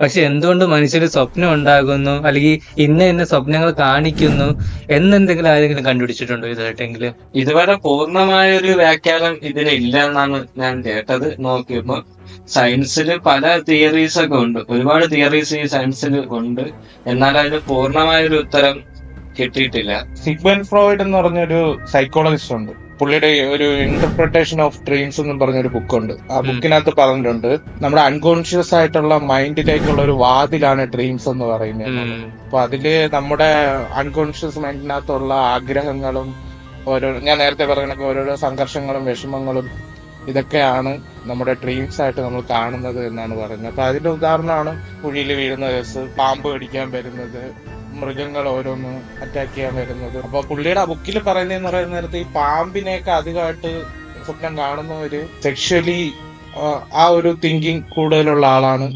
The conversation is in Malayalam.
പക്ഷെ എന്തുകൊണ്ട് മനുഷ്യര് സ്വപ്നം ഉണ്ടാകുന്നു, അല്ലെങ്കിൽ ഇന്ന ഇന്ന സ്വപ്നങ്ങൾ കാണിക്കുന്നു എന്നെന്തെങ്കിലും ആരെങ്കിലും കണ്ടുപിടിച്ചിട്ടുണ്ടോ ഇതായിട്ടെങ്കിലും? ഇതുവരെ പൂർണ്ണമായൊരു വ്യാഖ്യാനം ഇതിന് ഇല്ല എന്നാണ് ഞാൻ കേട്ടത്. നോക്കിയപ്പോ സയൻസിൽ പല തിയറീസ് ഒക്കെ ഉണ്ട്, ഒരുപാട് തിയറീസ് ഈ സയൻസിൽ ഉണ്ട്. എന്നാൽ അതിന് പൂർണ്ണമായൊരു ഉത്തരം കിട്ടിയിട്ടില്ല. സിഗ്മണ്ട് ഫ്രോയിഡ് എന്ന് പറഞ്ഞൊരു സൈക്കോളജിസ്റ്റ് ഉണ്ട്. പുള്ളിയുടെ ഒരു ഇന്റർപ്രിട്ടേഷൻ ഓഫ് ഡ്രീംസ് എന്ന് പറഞ്ഞൊരു ബുക്കുണ്ട്. ആ ബുക്കിനകത്ത് പറഞ്ഞിട്ടുണ്ട് നമ്മുടെ അൺകോൺഷ്യസ് ആയിട്ടുള്ള മൈൻഡിലേക്കുള്ള ഒരു വാതിലാണ് ഡ്രീംസ് എന്ന് പറയുന്നത്. അപ്പൊ അതില് നമ്മുടെ അൺകോൺഷ്യസ് മൈൻഡിനകത്തുള്ള ആഗ്രഹങ്ങളും ഞാൻ നേരത്തെ പറഞ്ഞ ഓരോരോ സംഘർഷങ്ങളും വിഷമങ്ങളും ഇതൊക്കെയാണ് നമ്മുടെ ഡ്രീംസ് ആയിട്ട് നമ്മൾ കാണുന്നത് എന്നാണ് പറയുന്നത്. അപ്പൊ അതിന്റെ ഉദാഹരണമാണ് കുഴിയിൽ വീഴുന്ന കേസ്, പാമ്പ് കടിക്കാൻ വരുന്നത്, മൃഗങ്ങൾ ഓരോന്ന് അറ്റാക്ക് ചെയ്യാൻ വരുന്നത്. അപ്പൊ പുള്ളിയുടെ ആ ബുക്കിൽ പറയുന്നതെന്ന് പറയുന്ന നേരത്തെ ഈ പാമ്പിനെയൊക്കെ അധികമായിട്ട് സ്വപ്നം കാണുന്നവര് സെക്ഷലി ആ ഒരു തിങ്കിങ് കൂടുതലുള്ള ആളാണ്